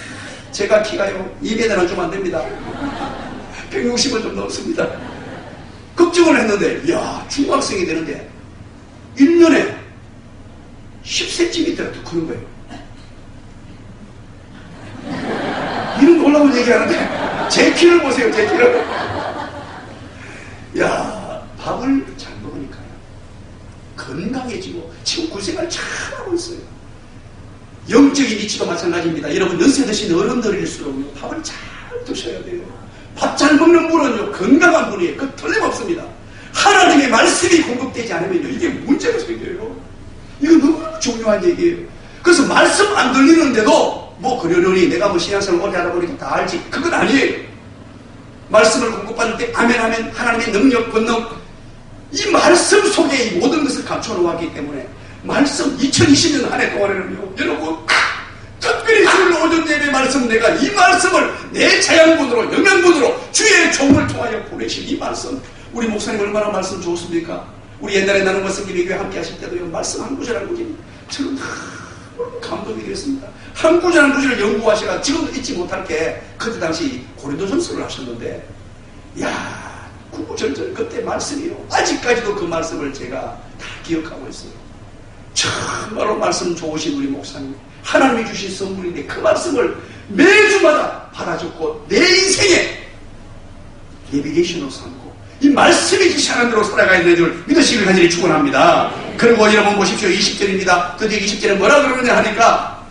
제가 키가요 2m는 좀 안 됩니다. 160은 좀 넘습니다. 걱정을 했는데 이야 중학생이 되는데 1년에 10cm 더 크는 거예요. 이런 놀라운 얘기하는데 제 키를 보세요. 제 키를. 야 밥을 잘 먹으니까요 건강해지고 지금 굴생활 잘하고 있어요. 영적인 이치도 마찬가지입니다. 여러분 연세 드신 어른들일수록 밥을 잘 드셔야 돼요. 밥 잘 먹는 분은요 건강한 분이에요. 그 틀림없습니다. 하나님의 말씀이 공급되지 않으면요 이게 문제가 생겨요. 이거 너무 중요한 얘기예요. 그래서 말씀 안 들리는데도 뭐 그러려니 내가 뭐 신앙생활 오래 하다 보니까 다 알지 그건 아니에요. 말씀을 공급받을 때 아멘 하면 하나님의 능력 권능 이 말씀 속에 이 모든 것을 감춰놓았기 때문에 말씀 2020년 한 해 동안에는요 여러분 특별히 주일 오전 예배 말씀 내가 이 말씀을 내 자양분으로 영양분으로 주의 종을 통하여 보내신 이 말씀 우리 목사님 얼마나 말씀 좋습니까? 우리 옛날에 나는 말씀님이 교회 함께 하실 때도요 말씀 한 구절 한 구절 저는 너무 감동이 되었습니다. 한 구절 한 구절을 연구하시가 지금도 잊지 못할 게 그때 당시 고린도전서를 하셨는데 야 구구절절 그때 말씀이요 아직까지도 그 말씀을 제가 다 기억하고 있어요. 정말로 말씀 좋으신 우리 목사님 하나님이 주신 선물인데 그 말씀을 매주마다 받아줬고 내 인생에 내비게이션으로 삼고 이 말씀이 지시하는 대로 살아가야 되는 줄 믿으시길 간절히 축원합니다. 그리고 여러분 보십시오. 20절입니다. 드디어 20절에 뭐라 그러느냐 하니까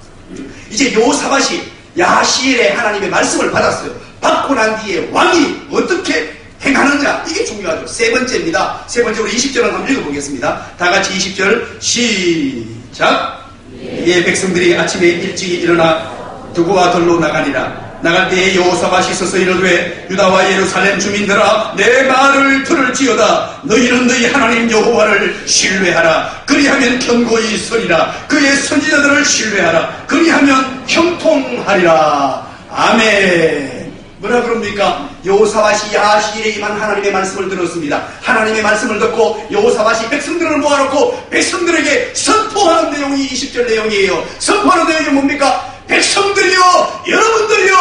이제 요사밧이 야시엘의 하나님의 말씀을 받았어요. 받고 난 뒤에 왕이 어떻게 행하느냐 이게 중요하죠. 세 번째입니다. 세 번째로 20절을 한번 읽어보겠습니다. 다 같이 20절 시작. 예 백성들이 아침에 일찍 일어나 두고와 들로 나가니라. 나갈 때에 여호사밧이 서서 이르되 유다와 예루살렘 주민들아 내 말을 들을지어다. 너희는 너희 하나님 여호와를 신뢰하라. 그리하면 견고히 서리라. 그의 선지자들을 신뢰하라. 그리하면 형통하리라. 아멘. 뭐라 그럽니까? 여호사밧이 야시엘에 임한 하나님의 말씀을 들었습니다. 하나님의 말씀을 듣고 여호사밧이 백성들을 모아놓고 백성들에게 선포하는 내용이 20절 내용이에요. 선포하는 내용이 뭡니까? 백성들이요 여러분들이요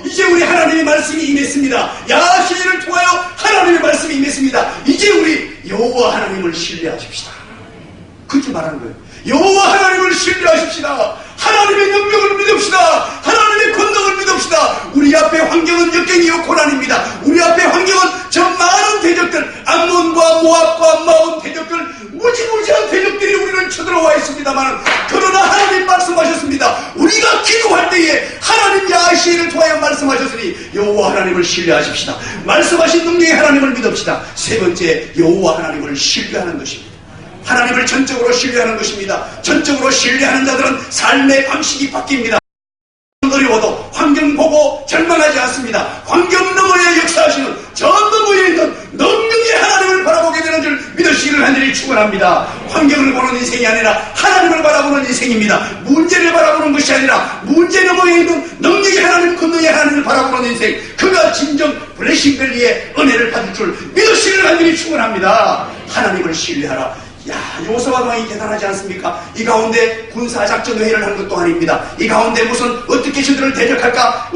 이제 우리 하나님의 말씀이 임했습니다. 야시엘을 통하여 하나님의 말씀이 임했습니다. 이제 우리 여호와 하나님을 신뢰하십시다. 그렇게 말하는 거예요. 여호와 하나님을 신뢰하십시다. 하나님의 능력을 믿읍시다. 하나님의 권능을 믿읍시다. 우리 앞에 환경은 역경이요 고난입니다. 우리 앞에 환경은 저 많은 대적들 암몬과 모압과 마온 대적들 무지무지한 대적들이 우리를 쳐들어와 있습니다만 그러나 하나님 말씀하셨습니다. 우리가 기도할 때에 하나님 야시엘을 통하여 말씀하셨으니 여호와 하나님을 신뢰하십시다. 말씀하신 능력의 하나님을 믿읍시다. 세 번째 여호와 하나님을 신뢰하는 것입니다. 하나님을 전적으로 신뢰하는 것입니다. 전적으로 신뢰하는 자들은 삶의 방식이 바뀝니다. 어려워도 환경 보고 절망하지 않습니다. 환경 너머에 역사하시는 저 너머에 있는 능력의 하나님을 바라보게 되는 줄 믿으시기를 간절히 축원합니다. 환경을 보는 인생이 아니라 하나님을 바라보는 인생입니다. 문제를 바라보는 것이 아니라 문제 너머에 있는 능력의 하나님, 권능의 하나님을 바라보는 인생, 그가 진정 블레싱밸리의 은혜를 받을 줄 믿으시기를 간절히 축원합니다. 하나님을 신뢰하라. 야, 요사밧 왕이 대단하지 않습니까? 이 가운데 군사작전 회의를 한 것도 아닙니다. 이 가운데 무슨 어떻게 저들을 대적할까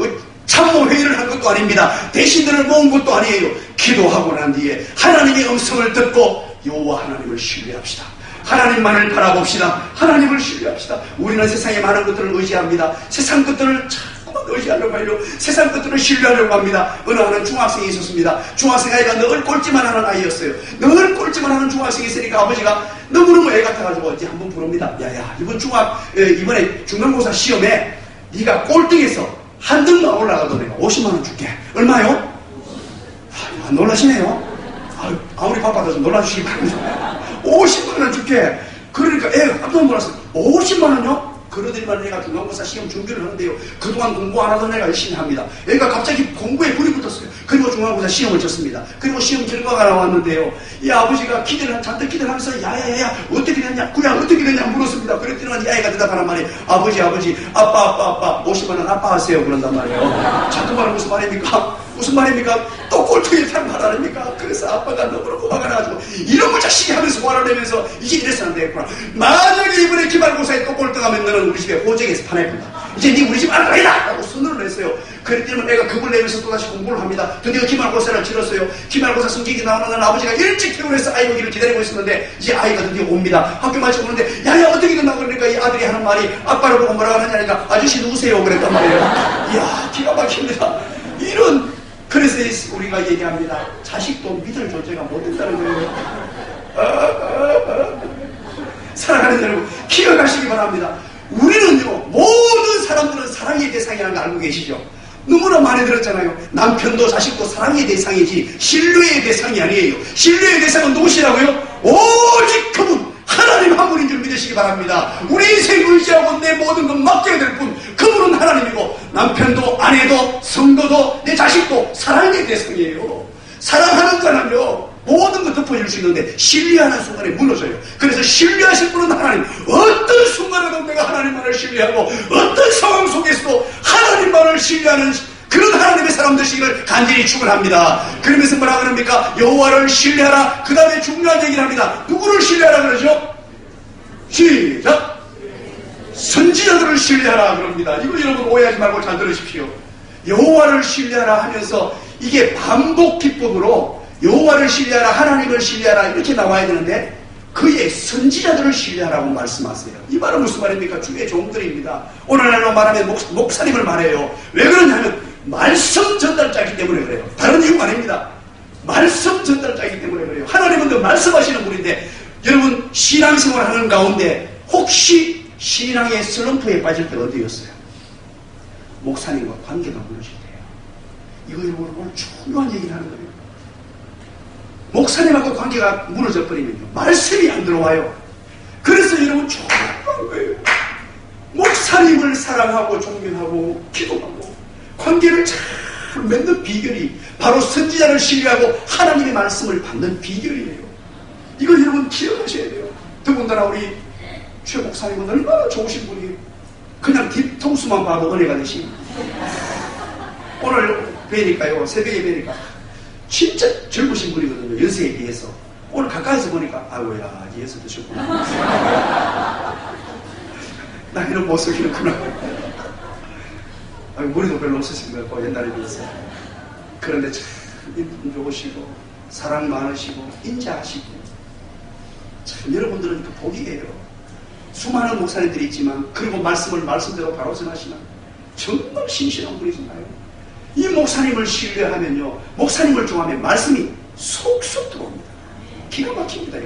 참모 회의를 한 것도 아닙니다. 대신들을 모은 것도 아니에요. 기도하고 난 뒤에 하나님의 음성을 듣고 여호와 하나님을 신뢰합시다. 하나님만을 바라봅시다. 하나님을 신뢰합시다. 우리는 세상의 많은 것들을 의지합니다. 세상 것들을 자꾸만 의지하려고 하려 세상 것들을 신뢰하려고 합니다. 어느 하는 중학생이 있었습니다. 중학생 아이가 늘 꼴찌만 하는 아이였어요. 늘 꼴찌만 하는 중학생이 있으니까 아버지가 너무너무 애 같아가지고 이제 한번 부릅니다. 야야, 이번에 중간고사 시험에 네가 꼴등해서 한 등만 올라가도 내가 50만 원 줄게. 얼마요? 놀라시네요. 아무리 바빠도 좀 놀라주시기 바랍니다. 50만 원 줄게. 그러니까 애가 깜짝 놀랐어요. 50만 원요? 그러더니만 애가 중간고사 시험 준비를 하는데요. 그동안 공부 안 하던 애가 열심히 합니다. 애가 갑자기 공부에 불이 붙었어요. 그리고 중간고사 시험을 쳤습니다. 그리고 시험 결과가 나왔는데요. 이 아버지가 잔뜩 기대를 하면서 야야야야 어떻게 됐냐? 그냥 어떻게 됐냐 물었습니다. 그랬더니 이 아이가 대답하란 말이에요. 아버지 아빠 50만 원 아빠 하세요. 그런단 말이에요. 잠깐만 무슨 말입니까? 또 꼴통이 탄 말 아닙니까? 그래서 아빠가 너무너무 화가 나가지고 이런 거 자식이 하면서 화를 내면서 이제 이래서는 안 되겠구나. 만약에 이번에 기말고사에 또 꼴등하면 너는 우리 집에 호적에서 파낼 거다. 이제 네 우리 집 아들이다! 라고 선언을 했어요. 그랬더니 내가 그걸 내면서 또다시 공부를 합니다. 드디어 기말고사를 치렀어요. 기말고사 성적이 나오는 날 아버지가 일찍 퇴근해서 아이 오기를 기다리고 있었는데 이제 아이가 드디어 옵니다. 학교 마치고 오는데 야야 어떻게 됐나 그러니까 이 아들이 하는 말이 아빠를 보고 뭐라고 하느냐니까 아저씨 누구세요? 그랬단 말이에요. 이야 기가 막힙니다. 그래서 우리가 얘기합니다. 자식도 믿을 존재가 못 된다는 거예요. 사랑하는 여러분, 기억하시기 바랍니다. 우리는요, 모든 사람들은 사랑의 대상이라는 거 알고 계시죠? 너무나 많이 들었잖아요. 남편도 자식도 사랑의 대상이지 신뢰의 대상이 아니에요. 신뢰의 대상은 누구시라고요? 오직 그분 하나님 한 분인 줄 믿으시기 바랍니다. 우리 인생 의지하고 내 모든 것 맡겨야 될 분 그분은 하나님이고 남편도 아내도 성도도 내 자식도 사랑의 대상이에요. 사랑하는 자는요 모든 것 덮어줄 수 있는데 신뢰하는 순간에 무너져요. 그래서 신뢰하실 분은 하나님. 어떤 순간에도 내가 하나님만을 신뢰하고 어떤 상황 속에서도 하나님만을 신뢰하는 그런 하나님의 사람 되시기를 간절히 축원합니다. 그러면서 뭐라 그럽니까? 여호와를 신뢰하라. 그 다음에 중요한 얘기를 합니다. 누구를 신뢰하라 그러죠? 시작! 선지자들을 신뢰하라 그럽니다. 이거 여러분 오해하지 말고 잘 들으십시오. 여호와를 신뢰하라 하면서 이게 반복 기법으로 여호와를 신뢰하라, 하나님을 신뢰하라 이렇게 나와야 되는데 그의 선지자들을 신뢰하라고 말씀하세요. 이 말은 무슨 말입니까? 주의 종들입니다. 오늘날로 말하면 목사님을 말해요. 왜 그러냐면 말씀 전달자이기 때문에 그래요. 다른 이유가 아닙니다. 말씀 전달자이기 때문에 그래요. 하나님은 늘 말씀하시는 분인데 여러분 신앙생활 하는 가운데 혹시 신앙의 슬럼프에 빠질 때 어디였어요? 목사님과 관계가 무너질 때예요. 이거 여러분 오늘 중요한 얘기를 하는 거예요. 목사님하고 관계가 무너져 버리면요 말씀이 안 들어와요. 그래서 여러분 중요한 거예요. 목사님을 사랑하고 존경하고 기도하고 관계를 잘 맺는 비결이 바로 선지자를 신뢰하고 하나님의 말씀을 받는 비결이에요. 이걸 여러분 기억하셔야 돼요. 더군다나 우리 최 목사님은 얼마나 좋으신 분이에요. 그냥 뒤통수만 봐도 은혜가 되시고 오늘 뵈니까요 새벽에 뵈니까 진짜 젊으신 분이거든요. 연세에 비해서. 오늘 가까이서 보니까 아이고야 예수 드셨구나. 나이는 못 속이는구나. 머리도 별로 없으신 것 같고 옛날에 비해서. 그런데 참 인품 좋으시고 사랑 많으시고 인자하시고 참 여러분들은 그 복이에요. 수많은 목사님들이 있지만 그리고 말씀을 말씀대로 바로 전하시는 정말 신실한 분이잖아요. 이 목사님을 신뢰하면요 목사님을 좋아하면 말씀이 속속 들어옵니다. 기가 막힙니다.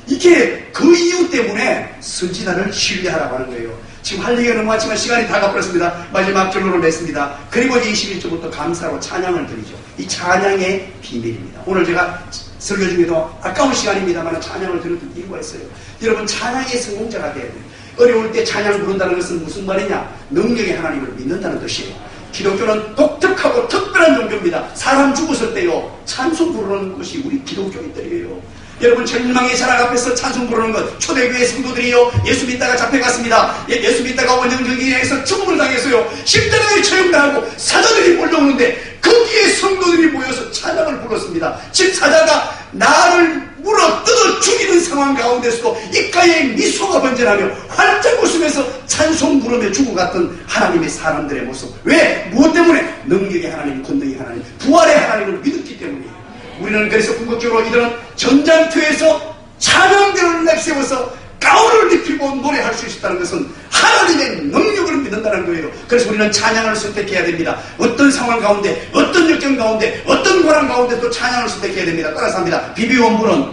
이게 그 이유 때문에 선지자를 신뢰하라고 하는 거예요. 지금 할 얘기가 너무 많지만 시간이 다 가버렸습니다. 마지막 결론을 냈습니다. 그리고 이제 21절부터 감사로 찬양을 드리죠. 이 찬양의 비밀입니다. 오늘 제가 설교 중에도 아까운 시간입니다만 찬양을 드렸던 이유가 있어요. 여러분 찬양의 성공자가 돼야 돼요. 어려울 때 찬양 부른다는 것은 무슨 말이냐? 능력의 하나님을 믿는다는 뜻이에요. 기독교는 독특하고 특별한 종교입니다. 사람 죽었을 때요 찬송 부르는 것이 우리 기독교인들이에요. 여러분 절망의 자락 앞에서 찬송 부르는 것 초대교회 성도들이요 예수 믿다가 잡혀갔습니다. 예수 믿다가 원정전기에서 죽음을 당했어요. 십자가에 처형당하고 사자들이 몰려오는데 거기에 성도들이 모여서 찬양을 불렀습니다. 즉 사자가 나를 물어 뜯어 죽이는 상황 가운데서도 입가에 미소가 번져나며 활짝 웃으면서 찬송 부르며 죽어갔던 하나님의 사람들의 모습. 왜? 무엇 때문에? 능력의 하나님, 권능의 하나님, 부활의 하나님을 믿었기 때문이에요. 우리는 그래서 궁극적으로 이들은 전장터에서 찬양대를 내세워서 가운을 입히고 노래할 수 있다는 것은 하나님의 능력을 믿는다는 거예요. 그래서 우리는 찬양을 선택해야 됩니다. 어떤 상황 가운데, 어떤 역경 가운데, 어떤 고난 가운데도 찬양을 선택해야 됩니다. 따라서 합니다. 비비원불은,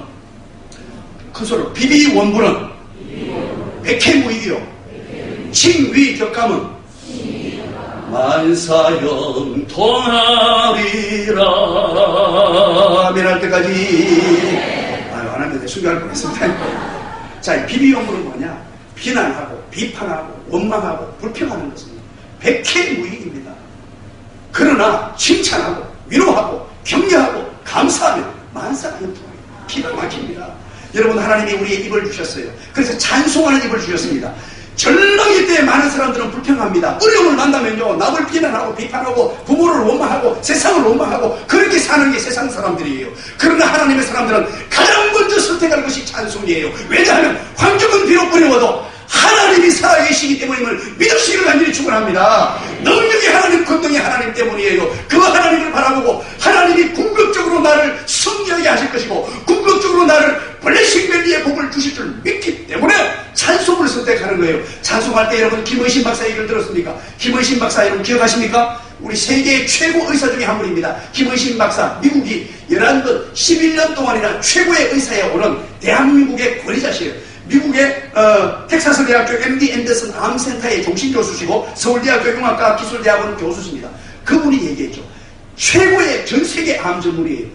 큰 소리로, 비비원불은 백해무익이요 칭위격감은 만사형 통하리라. 아멘 할 때까지. 아유, 안 하면 순교할 뻔했습니다. 자, 비비원불은 뭐냐? 비난하고 비판하고 원망하고 불평하는 것입니다. 백해무익입니다. 그러나 칭찬하고 위로하고 격려하고 감사하면 만사가 형통합니다. 기가 막힙니다. 여러분, 하나님이 우리의 입을 주셨어요. 그래서 찬송하는 입을 주셨습니다. 전렁이 때에 많은 사람들은 불평합니다. 어려움을 만나면요, 남을 비난하고 비판하고 부모를 원망하고 세상을 원망하고 그렇게 사는 게 세상 사람들이에요. 그러나 하나님의 사람들은 가장 먼저 선택할 것이 찬송이에요. 왜냐하면 환경은 비록 어려워도 하나님이 살아계시기 때문임을 믿으시기를 간절히 축원합니다. 능력이 하나님, 권능이 하나님 때문이에요. 그 하나님을 바라보고 하나님이 궁극적으로 나를 승리하게 하실 것이고 궁극적으로 나를 블레싱밸리의 복을 주실 줄 믿기 때문에 찬송을 선택하는 거예요. 찬송할 때 여러분 김의신 박사 얘기를 들었습니까? 김의신 박사 여러분 기억하십니까? 우리 세계의 최고 의사 중에 한 분입니다. 김의신 박사, 미국이 11번 11년 동안이나 최고의 의사에 오른 대한민국의 권위자시에요. 미국의 텍사스 대학교 MD 앤더슨 암센터의 종신교수시고 서울대학교 융합과 기술대학원 교수십니다. 그분이 얘기했죠. 최고의 전 세계 암 전문의예요.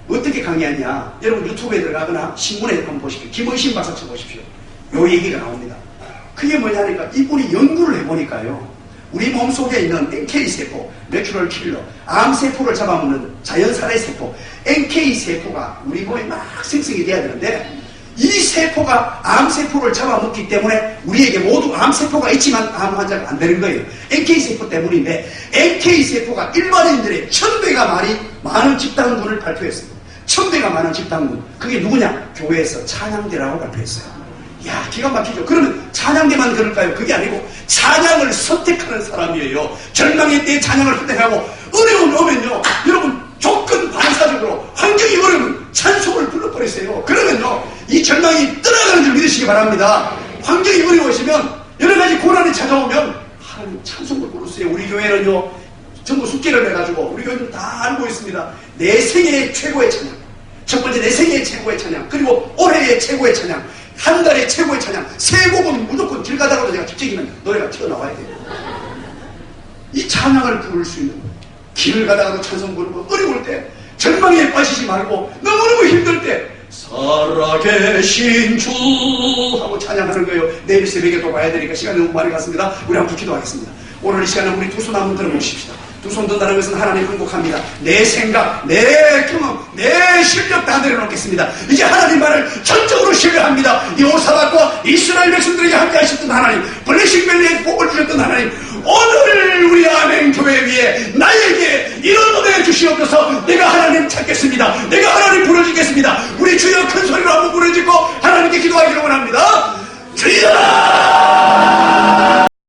어떻게 강의하냐? 여러분 유튜브에 들어가거나 신문에 한번 보십시오. 김의신 박사 쳐보십시오. 요 얘기가 나옵니다. 그게 뭐냐니까 이분이 연구를 해보니까요. 우리 몸속에 있는 NK세포, 내추럴 킬러, 암세포를 잡아먹는 자연살해 세포, NK세포가 우리 몸에 막 생성이 돼야 되는데 이 세포가 암세포를 잡아먹기 때문에 우리에게 모두 암세포가 있지만 암 환자가 안 되는 거예요. NK세포 때문인데 NK세포가 일반인들의 1000배가 많은 집단군을 발표했습니다. 1000배가 많은 집단군. 그게 누구냐? 교회에서 찬양대라고 발표했어요. 야, 기가 막히죠. 그러면 찬양대만 그럴까요? 그게 아니고 찬양을 선택하는 사람이에요. 절망의 때에 찬양을 선택하고 어려움이 오면요, 여러분 조건 반사적으로 환경이 어려우면 찬송을 불러버리세요. 그러면요 이 절망이 떠나가는 줄 믿으시기 바랍니다. 환경이 어려우시면 여러가지 고난이 찾아오면 하나님 찬송을 부르세요. 우리 교회는요 전부 숙제를 해가지고 우리 교회는 다 알고 있습니다. 내 생애의 최고의 찬양, 첫 번째 내 생애의 최고의 찬양, 그리고 올해의 최고의 찬양, 한 달의 최고의 찬양, 세 곡은 무조건 길 가다가도 제가 집적이면 노래가 튀어나와야 돼요. 이 찬양을 부를 수 있는 거예요. 길을 가다가도 찬송 부르고 어려울 때 절망에 빠지지 말고 너무너무 힘들 때 살아계신 주 하고 찬양하는 거예요. 내일 새벽에 또 가야 되니까 시간이 너무 많이 갔습니다. 우리 함께 기도하겠습니다. 오늘 이 시간에 우리 두 손 한번 들어보십시다. 두 손 든다는 것은 하나님 행복합니다. 내 생각, 내 경험, 내 실력 다 내려놓겠습니다. 이제 하나님 말을 전적으로 신뢰합니다. 여호사밧과 이스라엘 백성들에게 함께 하셨던 하나님, 블레싱밸리에 복을 주셨던 하나님, 오늘 우리 아멘 교회 위에 나에게 이런 은혜 주시옵소서. 내가 하나님 찾겠습니다. 내가 하나님 부르짖겠습니다. 우리 주여 큰 소리로 한번 부르짖고 하나님께 기도하기를 원합니다. 주여